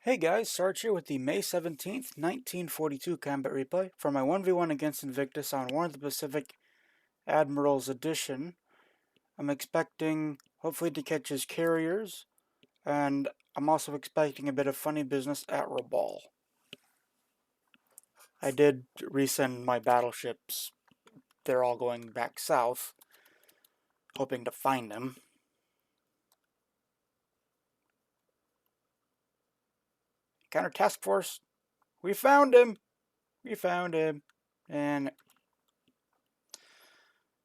Hey guys, Sarge here with the May 17th, 1942 combat replay for my 1v1 against Invictus on War of the Pacific Admirals Edition. I'm expecting, hopefully, to catch his carriers, and I'm also expecting a bit of funny business at Rabaul. I did resend my battleships. They're all going back south, hoping to find them. Counter Task Force, we found him! We found him. And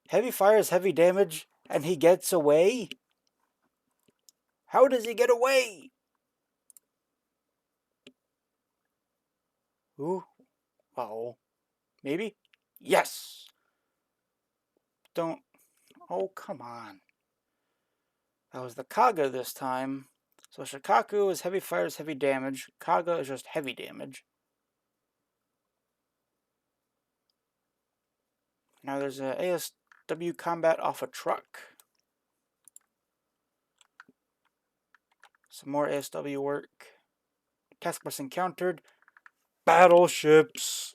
heavy fires, heavy damage, and he gets away? How does he get away? Ooh, well, maybe? Yes! Don't, oh, come on. That was the Kaga this time. So Shikaku is heavy fires, heavy damage. Kaga is just heavy damage. Now there's a ASW combat off a truck. Some more ASW work. Task force encountered. Battleships.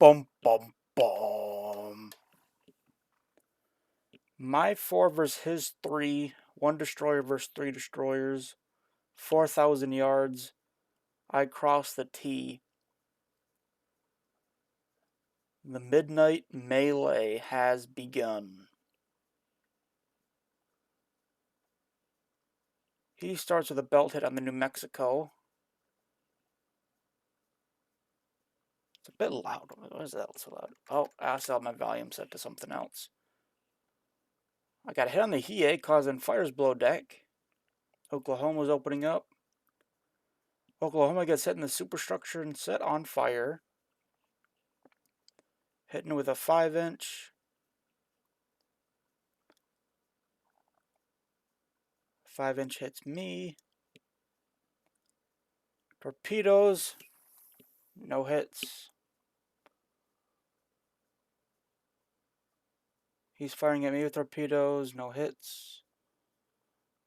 Bum bum bum. My 4 versus his 3. 1 destroyer versus 3 destroyers. 4,000 yards. I cross the T. The midnight melee has begun. He starts with a belt hit on the New Mexico. It's a bit loud. What is that so loud? Oh, I also have my volume set to something else. I got a hit on the Hiei, causing fires below deck. Oklahoma's opening up. Oklahoma gets hit in the superstructure and set on fire. Hitting with a 5-inch. 5-inch hits me. Torpedoes. No hits. He's firing at me with torpedoes. No hits.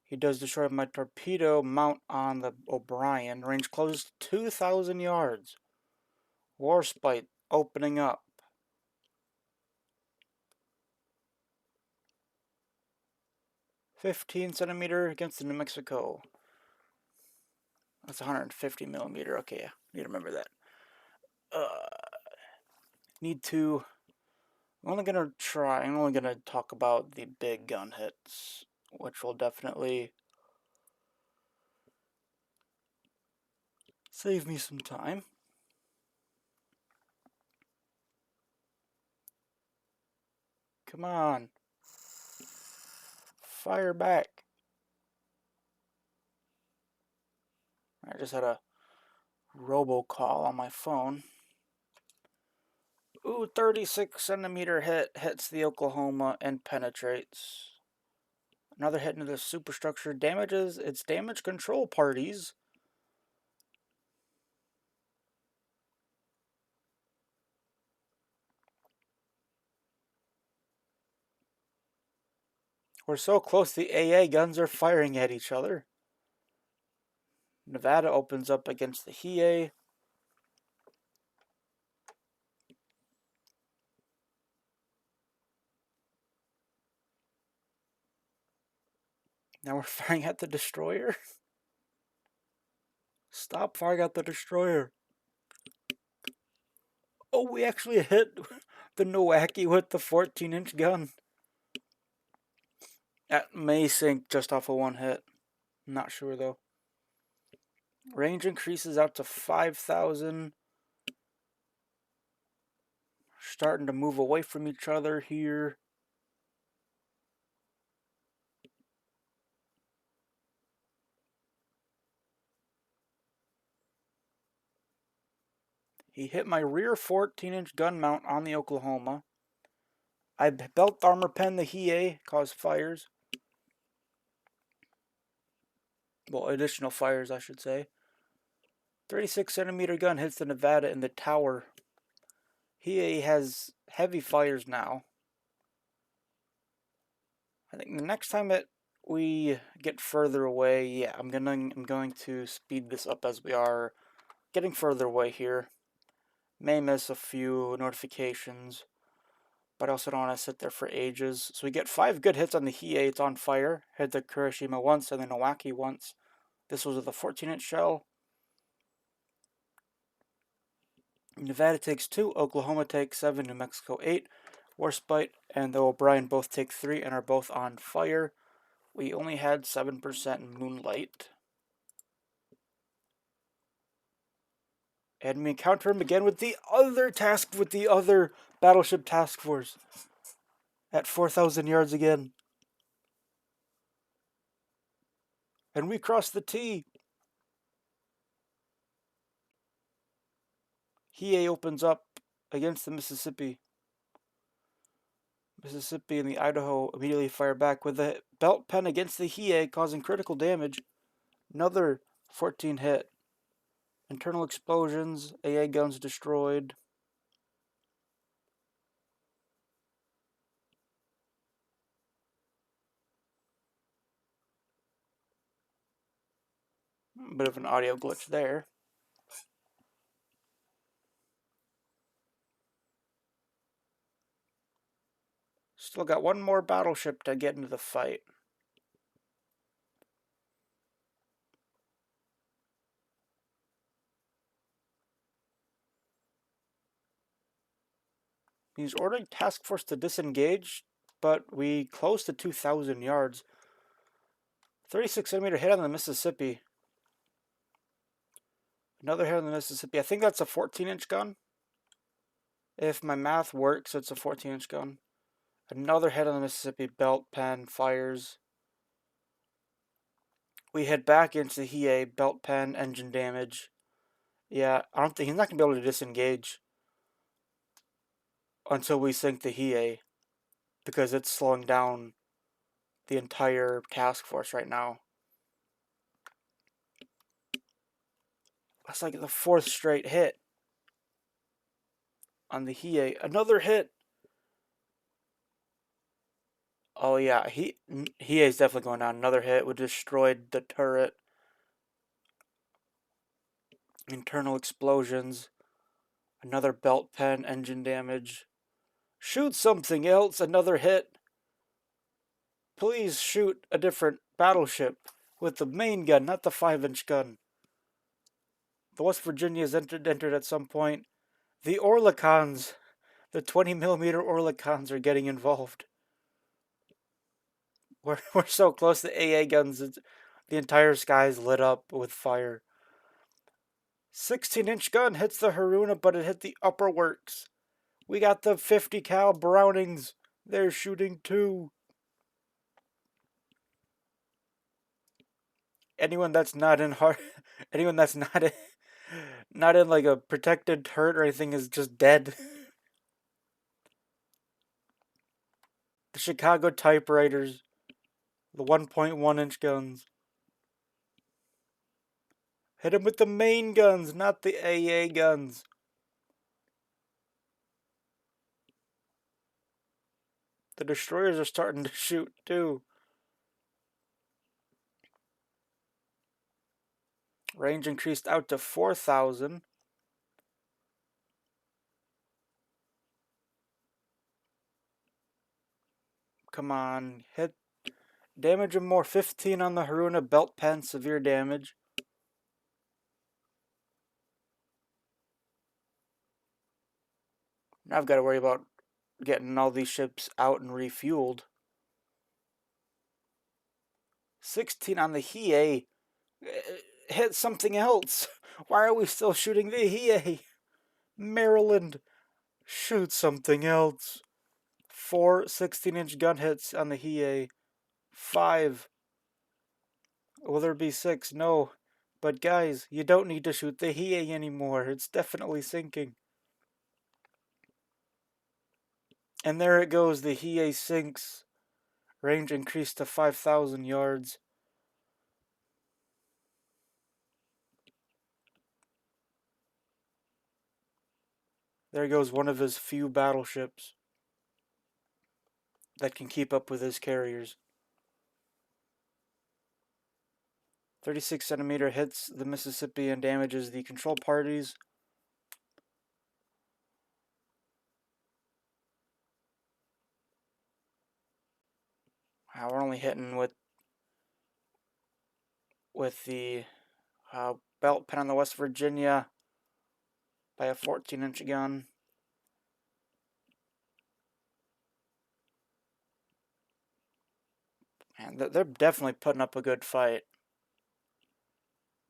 He does destroy my torpedo mount on the O'Brien. Range close to 2,000 yards. Warspite opening up. $15cm against the New Mexico. That's 150 millimeter. Okay, need to remember that. I'm only gonna talk about the big gun hits, which will definitely save me some time. Come on. Fire back. I just had a robocall on my phone. Ooh, 36cm hit hits the Oklahoma and penetrates. Another hit into the superstructure damages its damage control parties. We're so close the AA guns are firing at each other. Nevada opens up against the Hiei. Now we're firing at the destroyer. Stop firing at the destroyer. Oh, we actually hit the Nowaki with the 14-inch gun. That may sink just off of one hit. Not sure though. Range increases out to 5,000. Starting to move away from each other here. He hit my rear 14-inch gun mount on the Oklahoma. I belt armor pen the Hiei, caused fires. Well, additional fires, I should say. 36cm gun hits the Nevada in the tower. Hiei has heavy fires now. I think the next time it we get further away, yeah, I'm going to speed this up as we are getting further away here. May miss a few notifications, but I also don't want to sit there for ages. So we get 5 good hits on the Hiei. It's on fire. Hit the Kurashima once and then Owaki once. This was with a 14-inch shell. Nevada takes 2, Oklahoma takes 7, New Mexico 8. Warspite and the O'Brien both take 3 and are both on fire. We only had 7% Moonlight. And we encounter him again with the other Battleship Task Force. At 4,000 yards again. And we cross the T. Hiei opens up against the Mississippi. Mississippi and the Idaho immediately fire back with a belt pen against the Hiei, causing critical damage. Another 14 hit. Internal explosions, AA guns destroyed. Bit of an audio glitch there. Still got one more battleship to get into the fight. He's ordering task force to disengage, but we close to 2,000 yards. 36cm hit on the Mississippi. Another hit on the Mississippi. I think that's a 14-inch gun. If my math works, it's a 14-inch gun. Another hit on the Mississippi. Belt pen fires. We head back into the Hiei. Belt pen, engine damage. Yeah, I don't think he's not gonna be able to disengage until we sink the Hiei, because it's slowing down the entire task force right now. That's like the 4th straight hit on the Hiei. Another hit. Oh yeah, Hiei's definitely going down. Another hit. We destroyed the turret. Internal explosions. Another belt pen, engine damage. Shoot something else. Another hit. Please shoot a different battleship with the main gun, not the 5-inch gun. The West Virginia's entered at some point. The Orlikans, the 20mm Orlikans are getting involved. We're so close. The AA guns, the entire sky's lit up with fire. 16-inch gun hits the Haruna, but it hit the upper works. We got the 50 cal Brownings. They're shooting too. Anyone that's not in anyone that's not in like a protected turret or anything is just dead. The Chicago typewriters, the 1.1-inch guns. Hit him with the main guns, not the AA guns. The destroyers are starting to shoot too. Range increased out to 4,000. Come on, hit. Damage him more. 15 on the Haruna. Belt pen, severe damage. Now I've got to worry about getting all these ships out and refueled. 16 on the Hiei. Hit something else. Why are we still shooting the Hiei? Maryland, shoot something else. 4 16-inch gun hits on the Hiei. 5. Will there be 6? No. But guys, you don't need to shoot the Hiei anymore. It's definitely sinking. And there it goes. The Hiei sinks. Range increased to 5,000 yards. There goes one of his few battleships that can keep up with his carriers. 36 centimeter hits the Mississippi and damages the control parties. Wow, we're only hitting with the belt pin on the West Virginia by a 14-inch gun. And they're definitely putting up a good fight.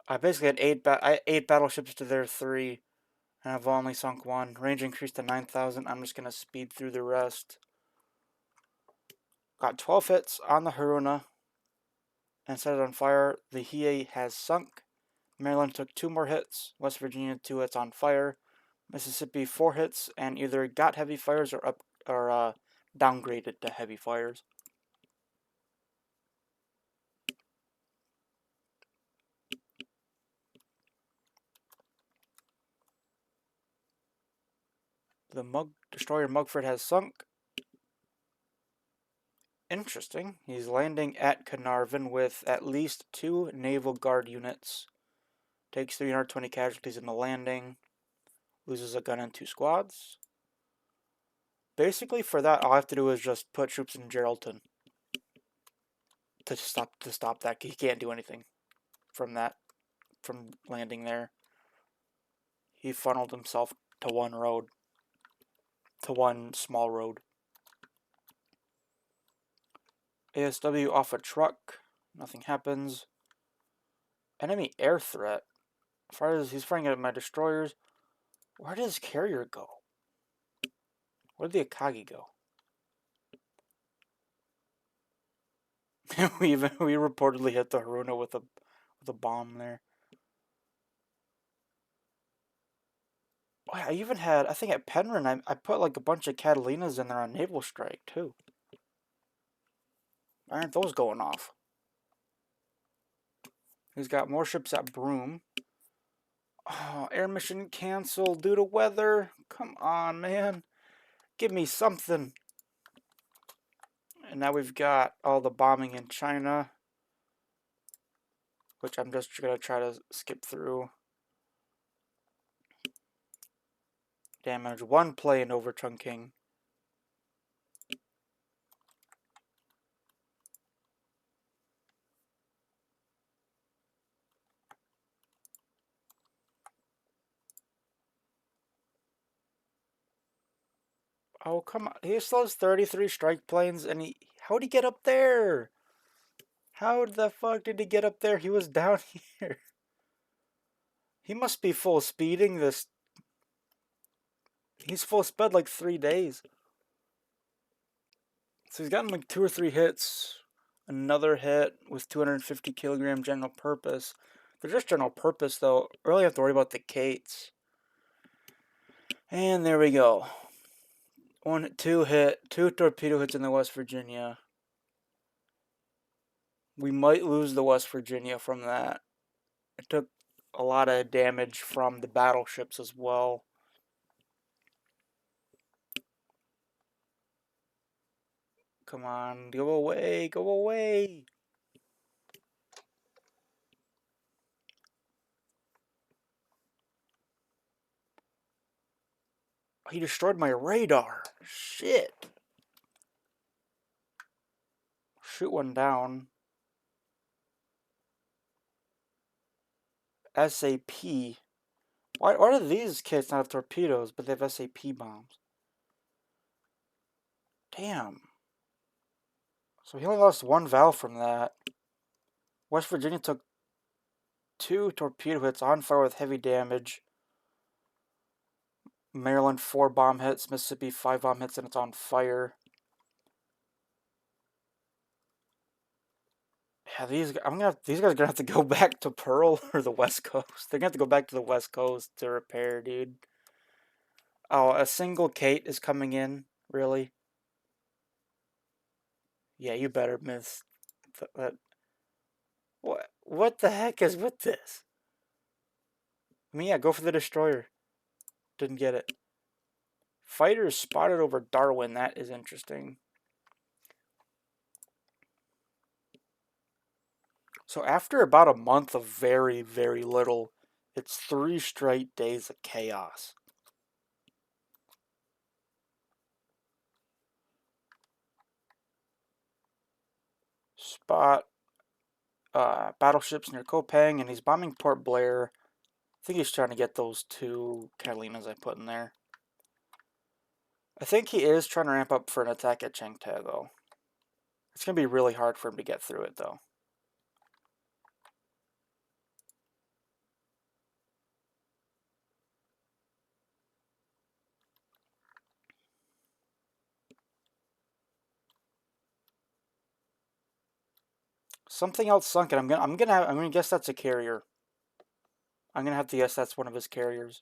I basically had eight battleships to their 3, and I've only sunk 1. Range increased to 9,000. I'm just gonna speed through the rest. Got 12 hits on the Haruna and set it on fire. The Hiei has sunk. Maryland took 2 more hits. West Virginia 2 hits on fire. Mississippi 4 hits and either got heavy fires or downgraded to heavy fires. The destroyer Mugford has sunk. Interesting. He's landing at Carnarvon with at least 2 Naval Guard units. Takes 320 casualties in the landing. Loses a gun and 2 squads. Basically, for that, all I have to do is just put troops in Geraldton to stop that. He can't do anything from landing there. He funneled himself to one road, to one small road. ASW off a truck. Nothing happens. Enemy air threat. He's firing at my destroyers. Where did his carrier go? Where did the Akagi go? we reportedly hit the Haruna with a bomb there. Oh, I even had, I think at Penryn, I put like a bunch of Catalinas in there on Naval Strike too. Why aren't those going off? He's got more ships at Broome. Oh, air mission canceled due to weather. Come on, man. Give me something. And now we've got all the bombing in China, which I'm just going to try to skip through. Damage 1 plane over Chungking. Oh, come on. He still has 33 strike planes, and how'd he get up there? How the fuck did he get up there? He was down here. He must be full speeding this. He's full sped like 3 days. So he's gotten like 2 or 3 hits. Another hit with 250 kilogram general purpose. They're just general purpose though. Really have to worry about the Kates. And there we go. 2 torpedo hits in the West Virginia. We might lose the West Virginia from that. It took a lot of damage from the battleships as well. Come on, go away, go away. He destroyed my radar. Shit. Shoot one down. SAP. Why do these kids not have torpedoes, but they have SAP bombs? Damn. So he only lost 1 valve from that. West Virginia took 2 torpedo hits on fire with heavy damage. Maryland 4 bomb hits, Mississippi 5 bomb hits, and it's on fire. Yeah, these guys are gonna have to go back to Pearl or the West Coast. They're gonna have to go back to the West Coast to repair, dude. Oh, a single Kate is coming in, really? Yeah, you better miss that. What the heck is with this? I mean, yeah, go for the destroyer. Didn't get it. Fighters spotted over Darwin. That is interesting. So after about a month of very, very little, it's 3 straight days of chaos. Spot battleships near Kopang, and he's bombing Port Blair. I think he's trying to get those 2 Catalinas I put in there. I think he is trying to ramp up for an attack at Chengte, though. It's going to be really hard for him to get through it, though. Something else sunk, and I'm gonna guess that's a carrier. I'm gonna have to guess that's one of his carriers.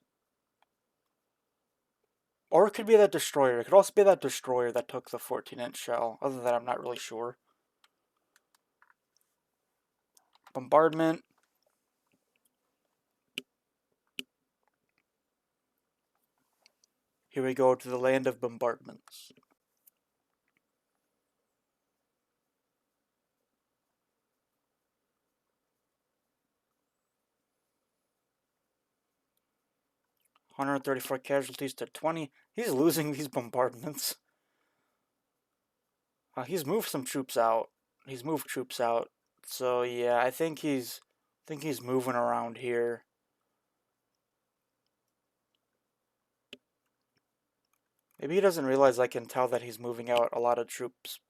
Or it could be that destroyer. It could also be that destroyer that took the 14-inch shell. Other than that, I'm not really sure. Bombardment. Here we go to the land of bombardments. $134 casualties to 20. He's losing these bombardments. He's moved some troops out. He's moved troops out. So yeah, I think he's moving around here. Maybe he doesn't realize I can tell that he's moving out a lot of troops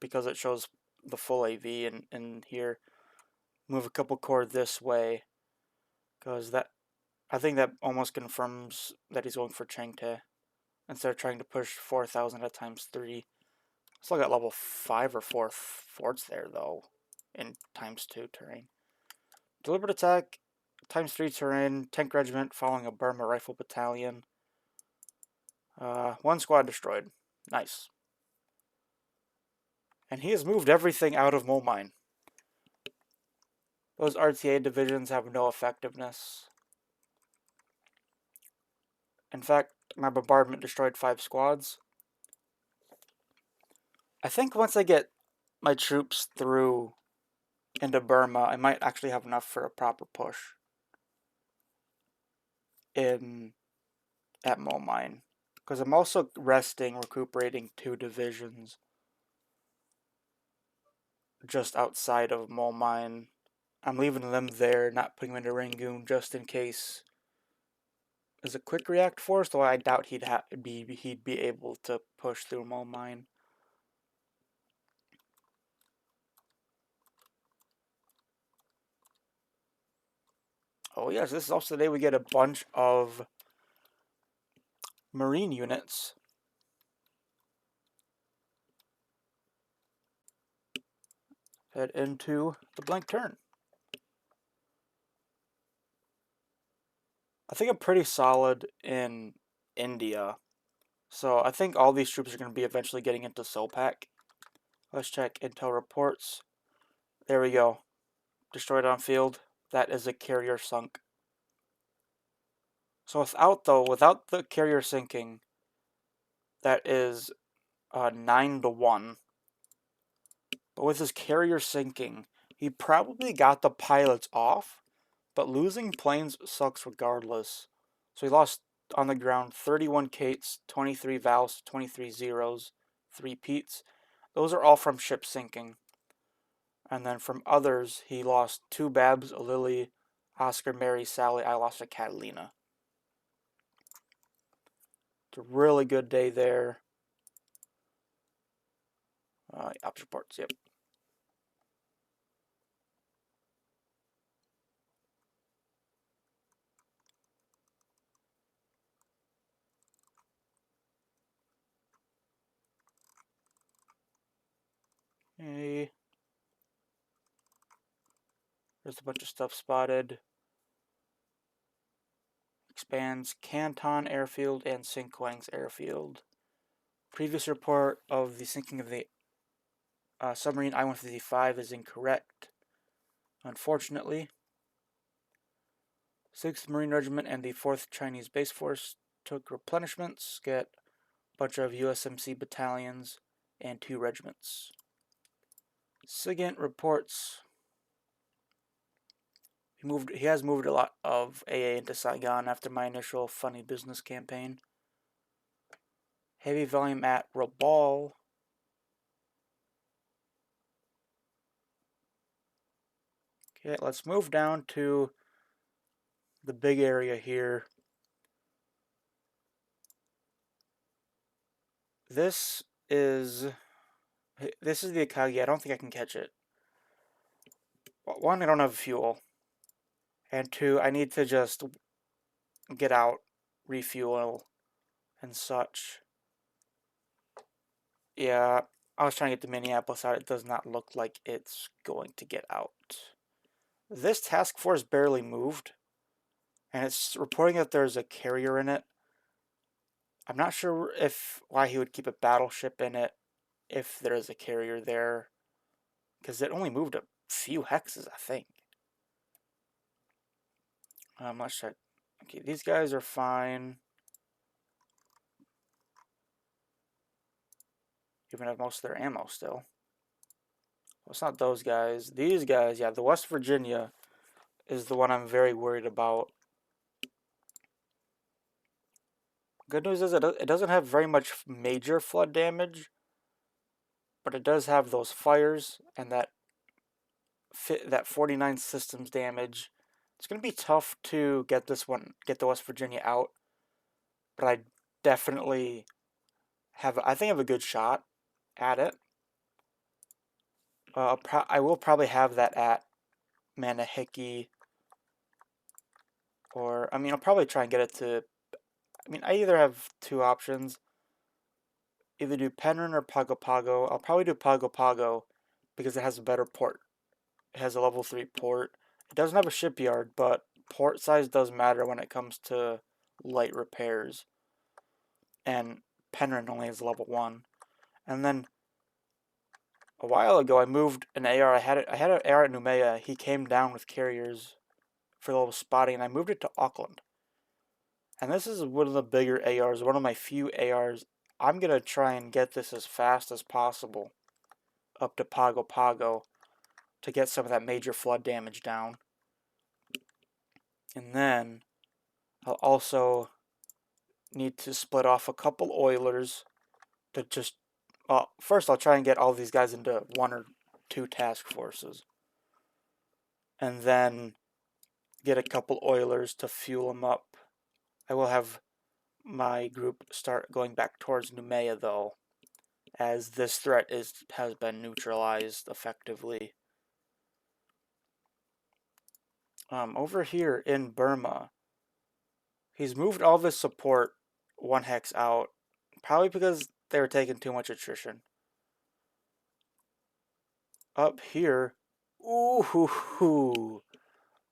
because it shows the full AV in here. Move a couple corps this way, because that, I think that almost confirms that he's going for Chengte instead of trying to push 4,000 at times 3. Still got level 5 or 4 forts there though in times 2 terrain. Deliberate attack, times 3 terrain, tank regiment following a Burma rifle battalion. 1 squad destroyed. Nice. And he has moved everything out of Mole Mine. Those RTA divisions have no effectiveness. In fact, my bombardment destroyed 5 squads. I think once I get my troops through into Burma, I might actually have enough for a proper push at Mole Mine. Because I'm also resting, recuperating 2 divisions just outside of Mole Mine. I'm leaving them there, not putting them into Rangoon just in case. As a quick react force, though I doubt he'd be able to push through Mole Mine. Oh yes, this is also the day we get a bunch of Marine units. Head into the blank turn. I think I'm pretty solid in India. So I think all these troops are going to be eventually getting into Sopak. Let's check intel reports. There we go. Destroyed on field. That is a carrier sunk. So without the carrier sinking, that is 9-1. But with his carrier sinking, he probably got the pilots off, but losing planes sucks regardless. So he lost on the ground 31 Kates, 23 Vals, 23 Zeros, 3 Petes. Those are all from ship sinking. And then from others, he lost 2 Babs, a Lily, Oscar, Mary, Sally. I lost a Catalina. It's a really good day there. Ops reports, yep. Hey. There's a bunch of stuff spotted. Expands Canton Airfield and Sinkwang's Airfield. Previous report of the sinking of the submarine I-155 is incorrect, unfortunately. 6th Marine Regiment and the 4th Chinese Base Force took replenishments, get a bunch of USMC battalions and 2 regiments. SIGINT reports He has moved a lot of AA into Saigon after my initial funny business campaign. Heavy volume at Rabaul. Okay, let's move down to the big area here. This is the Akagi. I don't think I can catch it. One, I don't have fuel. And two, I need to just get out, refuel, and such. Yeah, I was trying to get the Minneapolis out. It does not look like it's going to get out. This task force barely moved, and it's reporting that there's a carrier in it. I'm not sure why he would keep a battleship in it if there is a carrier there, because it only moved a few hexes, I think. Let's check. Okay, these guys are fine. Even have most of their ammo still. Well, it's not those guys. These guys, yeah, the West Virginia is the one I'm very worried about. Good news is it doesn't have very much major flood damage, but it does have those fires and that 49 systems damage. It's going to be tough to get the West Virginia out, but I definitely I think I have a good shot at it. I will probably have that at Manahiki, or I mean, I'll probably try and get it to. I mean, I either have two options. Either do Penryn or Pago Pago. I'll probably do Pago Pago because it has a better port. It has a level 3 port. It doesn't have a shipyard, but port size does matter when it comes to light repairs. And Penryn only has level 1. And then a while ago, I moved an AR. I had an AR at Noumea. He came down with carriers for a little spotting, and I moved it to Auckland. And this is one of the bigger ARs, one of my few ARs. I'm going to try and get this as fast as possible up to Pago Pago to get some of that major flood damage down. And then I'll also need to split off a couple oilers to just... first I'll try and get all these guys into 1 or 2 task forces. And then get a couple oilers to fuel them up. I will have my group start going back towards Noumea, though, as this threat has been neutralized effectively. Over here in Burma, he's moved all this support 1 hex out, probably because they were taking too much attrition. Up here, ooh,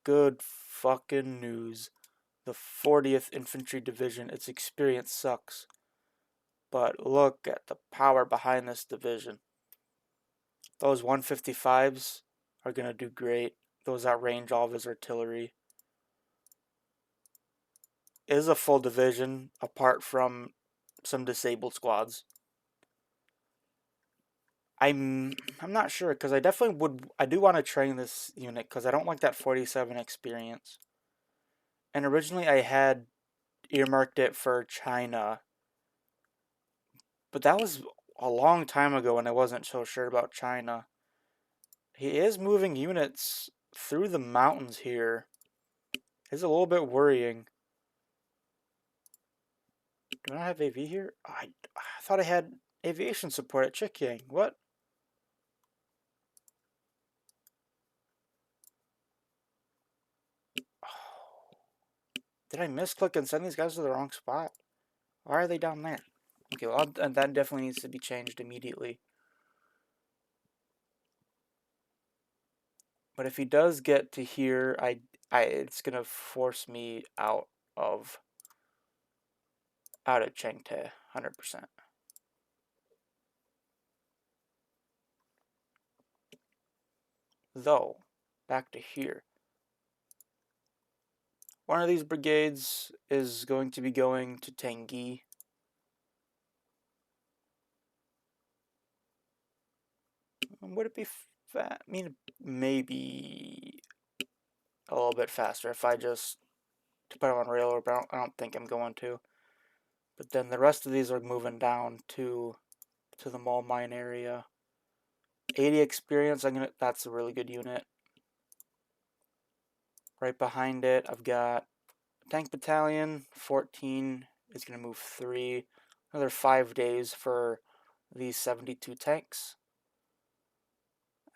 good fucking news. The 40th Infantry Division, its experience sucks. But look at the power behind this division. Those 155s are going to do great. Those outrange all of his artillery. It is a full division, apart from some disabled squads. I'm not sure, because I do want to train this unit, because I don't like that 47 experience. And originally I had earmarked it for China, but that was a long time ago and I wasn't so sure about China. He is moving units through the mountains here. It's a little bit worrying. Do I have AV here? I thought I had aviation support at Chikyang. What? Oh. Did I misclick and send these guys to the wrong spot? Why are they down there? Okay, well, that definitely needs to be changed immediately. But if he does get to here, it's gonna force me out of Chengte, 100%. Though, back to here. One of these brigades is going to be going to Tangi. Would it be fat? I mean, maybe... a little bit faster if I just put them on railroad, but I don't think I'm going to. But then the rest of these are moving down to the mole mine area. 80 experience, that's a really good unit. Right behind it, I've got tank battalion, 14 is going to move 3. Another 5 days for these 72 tanks.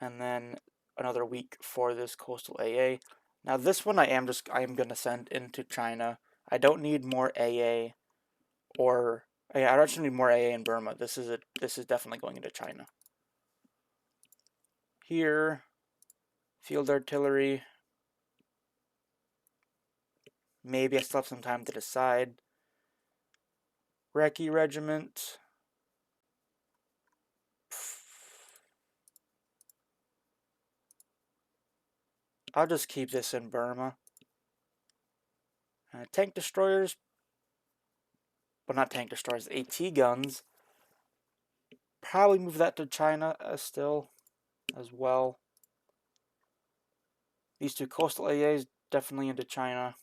And then another week for this coastal AA. Now this one I am going to send into China. I don't need more AA, or I actually need more AA in Burma. This is definitely going into China. Here, field artillery. Maybe I still have some time to decide. Recce Regiment. I'll just keep this in Burma. Tank destroyers. Well, not tank destroyers, AT guns. Probably move that to China still as well. These 2 coastal AAs definitely into China.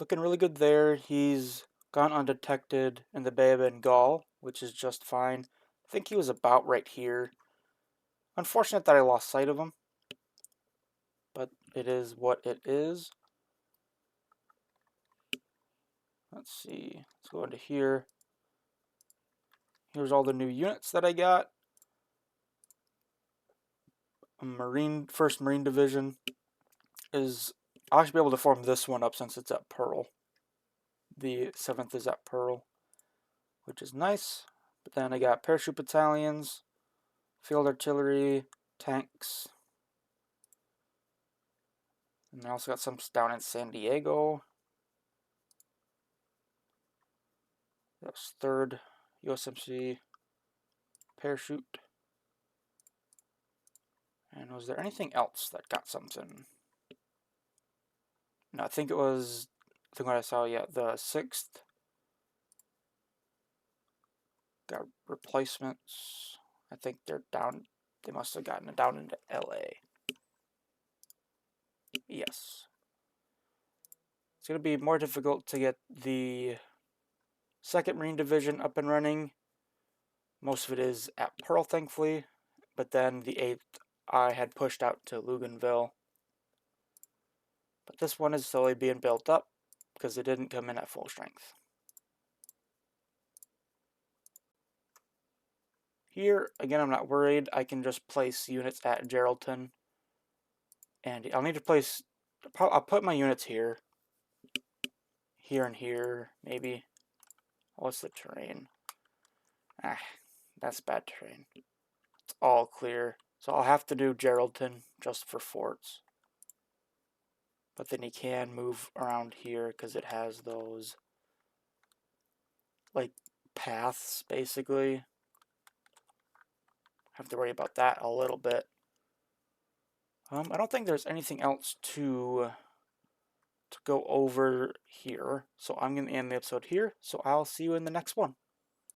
Looking really good there. He's gone undetected in the Bay of Bengal, which is just fine. I think he was about right here. Unfortunate that I lost sight of him, but it is what it is. Let's see. Let's go into here. Here's all the new units that I got. First Marine Division is... I should be able to form this one up since it's at Pearl. The 7th is at Pearl, which is nice. But then I got parachute battalions, field artillery, tanks. And I also got some down in San Diego. That's 3rd USMC parachute. And was there anything else that got something? No, I think it was, I think what I saw, yeah, the 6th. Got replacements. I think they're down, they must have gotten it down into LA. Yes. It's going to be more difficult to get the 2nd Marine Division up and running. Most of it is at Pearl, thankfully. But then the 8th I had pushed out to Luganville. But this one is slowly being built up because it didn't come in at full strength. Here, again, I'm not worried. I can just place units at Geraldton. And I'll need to place... I'll put my units here. Here and here, maybe. What's the terrain? Ah, that's bad terrain. It's all clear. So I'll have to do Geraldton just for forts. But then you can move around here because it has those, like, paths, basically. Have to worry about that a little bit. I don't think there's anything else to go over here. So I'm going to end the episode here. So I'll see you in the next one.